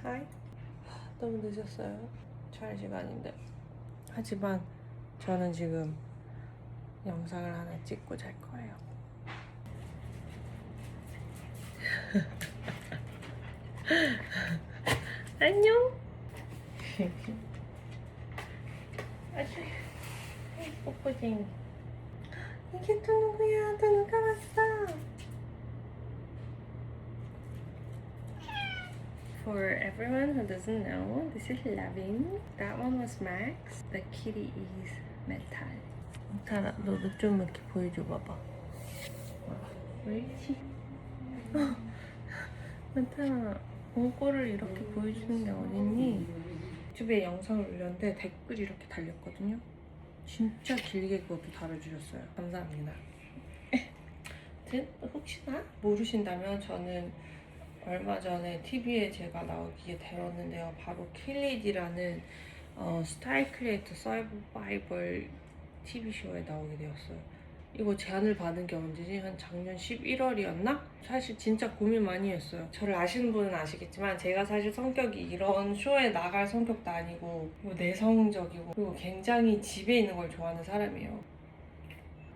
하이. 너무 늦었어요. 잘 시간인데. 하지만 저는 지금 영상을 하나 찍고 잘 거예요. 안녕. 아주 뽀뽀쟁이. 이게 또 누구야? 또 누가 왔어? For everyone who doesn't know, this is Lavin. That one was Max. The kitty is Metal. 타라, 너도 좀 이렇게 보여줘 봐봐. 옳지. 메탈아, 꼴을 이렇게 보여주는 게 어딨니? 유튜브에 영상을 올렸는데 댓글이 이렇게 달렸거든요. 진짜 길게 그것도 달아주셨어요. 감사합니다. 혹시나 모르신다면 저는 얼마 전에 TV에 제가 나오게 되었는데요. 바로 킬리디라는 스타일 크리에이터 서바이벌 TV쇼에 나오게 되었어요. 이거 제안을 받은 게 언제지? 한 작년 11월이었나? 사실 진짜 고민 많이 했어요. 저를 아시는 분은 아시겠지만 제가 사실 성격이 이런 쇼에 나갈 성격도 아니고 내성적이고 그리고 굉장히 집에 있는 걸 좋아하는 사람이에요.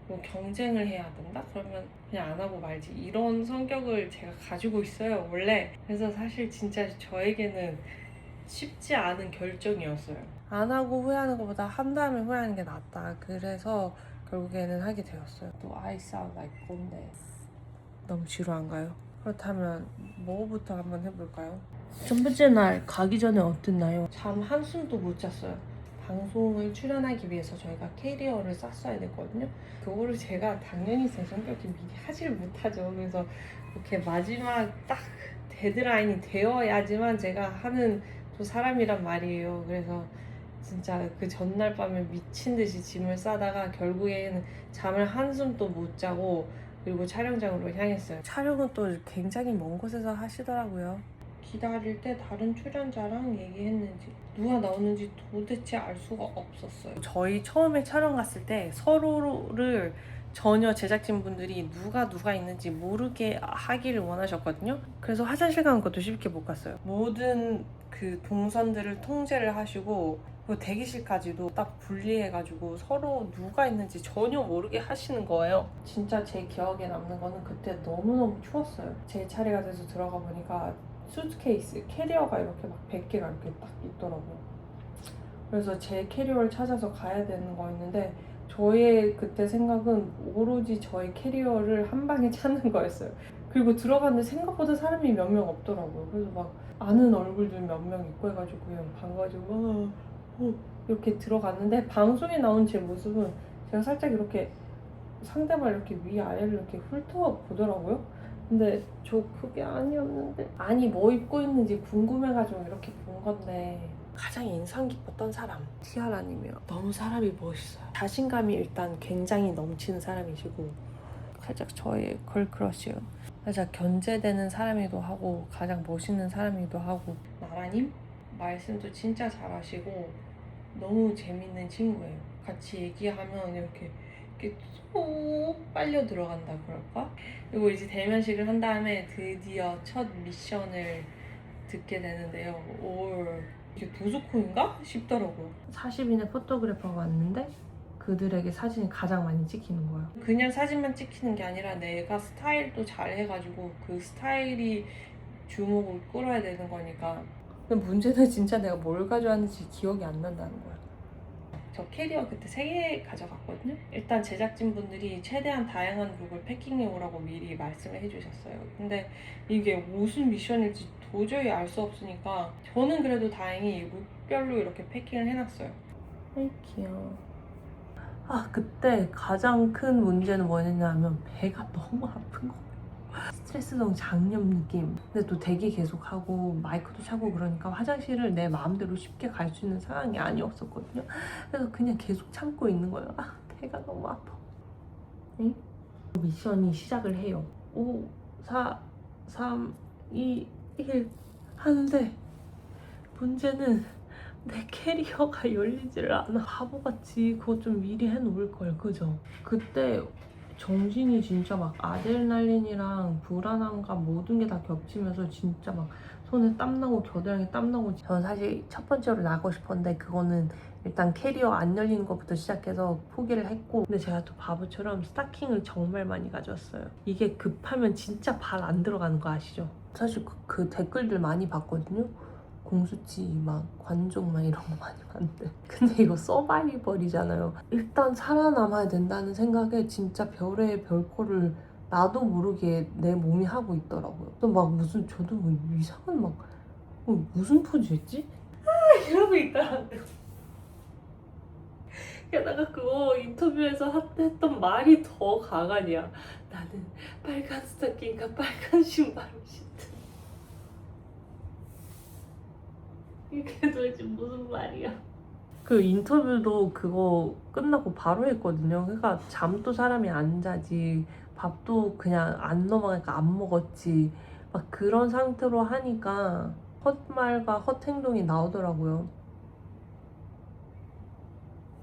뭐 경쟁을 해야 된다? 그러면 그냥 안 하고 말지. 이런 성격을 제가 가지고 있어요, 원래. 그래서 사실 진짜 저에게는 쉽지 않은 결정이었어요. 안 하고 후회하는 것보다 한 다음에 후회하는 게 낫다. 그래서 결국에는 하게 되었어요. 또 I sound like 꼰대. 너무 지루한가요? 그렇다면 뭐부터 한번 해볼까요? 첫 번째 날 가기 전에 어땠나요? 잠 한숨도 못 잤어요. 방송을 출연하기 위해서 저희가 캐리어를 쌌어야 됐거든요. 그거를 제가 당연히 제 성격이 미리 하지를 못하죠. 그래서 이렇게 마지막 딱 데드라인이 되어야지만 제가 하는 또 사람이란 말이에요. 그래서 진짜 그 전날 밤에 미친 듯이 짐을 싸다가 결국에는 잠을 한숨도 못 자고 그리고 촬영장으로 향했어요. 촬영은 또 굉장히 먼 곳에서 하시더라고요. 기다릴 때 다른 출연자랑 얘기했는지 누가 나오는지 도대체 알 수가 없었어요. 저희 처음에 촬영 갔을 때 서로를 전혀 제작진분들이 누가 있는지 모르게 하기를 원하셨거든요. 그래서 화장실 가는 것도 쉽게 못 갔어요. 모든 그 동선들을 통제를 하시고 그 대기실까지도 딱 분리해가지고 서로 누가 있는지 전혀 모르게 하시는 거예요. 진짜 제 기억에 남는 거는 그때 너무너무 추웠어요. 제 차례가 돼서 들어가 보니까 수트케이스, 캐리어가 이렇게 막 100개가 이렇게 딱 있더라고요. 그래서 제 캐리어를 찾아서 가야 되는 거였는데 저의 그때 생각은 오로지 저의 캐리어를 한 방에 찾는 거였어요. 그리고 들어갔는데 생각보다 사람이 몇 명 없더라고요. 그래서 막 아는 얼굴들 몇 명 있고 해가지고 그냥 반가워가지고 이렇게 들어갔는데 방송에 나온 제 모습은 제가 살짝 이렇게 상대방 이렇게 위아래를 이렇게 훑어보더라고요. 근데 저 그게 아니었는데 아니 뭐 입고 있는지 궁금해가지고 이렇게 본 건데 가장 인상 깊었던 사람 티아라님이요. 너무 사람이 멋있어요. 자신감이 일단 굉장히 넘치는 사람이시고 살짝 저의 걸크러쉬요. 살짝 견제되는 사람이기도 하고 가장 멋있는 사람이기도 하고 나라님 말씀도 진짜 잘하시고 너무 재밌는 친구예요. 같이 얘기하면 이렇게 쏙 빨려 들어간다 그럴까? 그리고 이제 대면식을 한 다음에 드디어 첫 미션을 듣게 되는데요. 이게 도수코인가? 싶더라고요. 40인의 포토그래퍼가 왔는데 그들에게 사진이 가장 많이 찍히는 거예요. 그냥 사진만 찍히는 게 아니라 내가 스타일도 잘 해가지고 그 스타일이 주목을 끌어야 되는 거니까. 근데 문제는 진짜 내가 뭘 가져왔는지 기억이 안 난다는 거야. 저 캐리어 그때 3개 가져갔거든요. 일단 제작진분들이 최대한 다양한 룩을 패킹해 오라고 미리 말씀을 해주셨어요. 근데 이게 무슨 미션일지 도저히 알 수 없으니까 저는 그래도 다행히 룩별로 이렇게 패킹을 해놨어요. 아이 귀여워. 그때 가장 큰 문제는 뭐였냐면 배가 너무 아픈 거. 스트레스성 장염 느낌. 근데 또 대기 계속하고 마이크도 차고 그러니까 화장실을 내 마음대로 쉽게 갈 수 있는 상황이 아니었었거든요. 그래서 그냥 계속 참고 있는 거예요. 배가 너무 아파. 응? 미션이 시작을 해요. 5, 4, 3, 2, 1 하는데 문제는 내 캐리어가 열리지를 않아. 바보같이 그거 좀 미리 해놓을 걸, 그죠? 그때 정신이 진짜 막 아드레날린이랑 불안함과 모든 게 다 겹치면서 진짜 막 손에 땀나고 겨드랑이 땀나고. 저는 사실 첫 번째로 나고 싶었는데 그거는 일단 캐리어 안 열리는 것부터 시작해서 포기를 했고, 근데 제가 또 바보처럼 스타킹을 정말 많이 가져왔어요. 이게 급하면 진짜 발 안 들어가는 거 아시죠? 사실 그 댓글들 많이 봤거든요. 공수치 막 관종 막 이런 거 많이 봤는데, 근데 이거 서바이벌이잖아요. 일단 살아남아야 된다는 생각에 진짜 별의 별거를 나도 모르게 내 몸이 하고 있더라고요. 또 막 무슨 저도 뭐 이상한 막 무슨 포즈 했지? 이러고 있더라고요. 게다가 그거 인터뷰에서 했던 말이 더 강하냐. 나는 빨간 스타킹과 빨간 신발을 신다. 이게 도대체 무슨 말이야? 그 인터뷰도 그거 끝나고 바로 했거든요. 그러니까 잠도 사람이 안 자지, 밥도 그냥 안 넘어가니까 안 먹었지, 막 그런 상태로 하니까 헛말과 헛행동이 나오더라고요.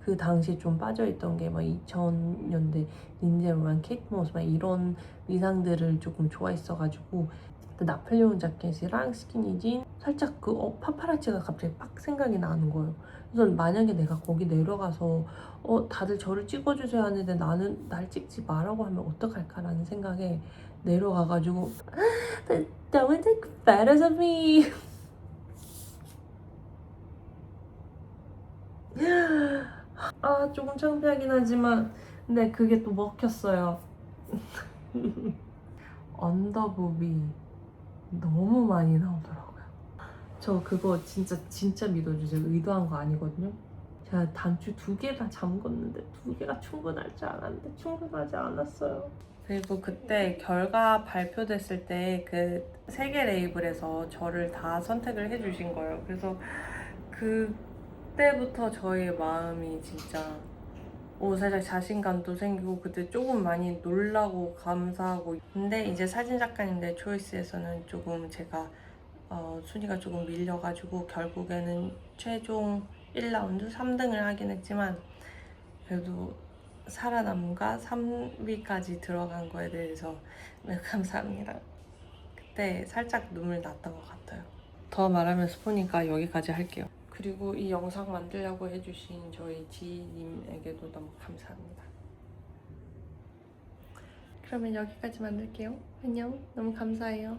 그 당시 좀 빠져있던 게 막 2000년대 린제 로만, 케이트 모스 막 이런 의상들을 조금 좋아했어가지고, 그 나폴레옹 자켓이랑 스키니진 살짝 파파라치가 갑자기 빡 생각이 나는 거예요. 그래서 만약에 내가 거기 내려가서 다들 저를 찍어주세요 하는데 나는 날 찍지 마라고 하면 어떡할까라는 생각에 내려가가지고 Don't take photos of me. 아, 조금 창피하긴 하지만 근데 그게 또 먹혔어요. 언더부비 너무 많이 나오더라고요. 저 그거 진짜 믿어주세요. 의도한 거 아니거든요. 제가 단추 2개 다 잠궜는데 2개가 충분할 줄 알았는데 충분하지 않았어요. 그리고 그때 결과 발표됐을 때 그 3개 레이블에서 저를 다 선택을 해주신 거예요. 그래서 그때부터 저의 마음이 진짜 살짝 자신감도 생기고, 그때 조금 많이 놀라고 감사하고. 근데 이제 사진 작가님들 초이스에서는 조금 제가 순위가 조금 밀려가지고 결국에는 최종 1라운드 3등을 하긴 했지만, 그래도 살아남과 3위까지 들어간 거에 대해서 매우 감사합니다. 그때 살짝 눈물 났던 것 같아요. 더 말하면 스포니까 여기까지 할게요. 그리고 이 영상 만들려고 해주신 저희 지인님에게도 너무 감사합니다. 그러면 여기까지 만들게요. 안녕. 너무 감사해요.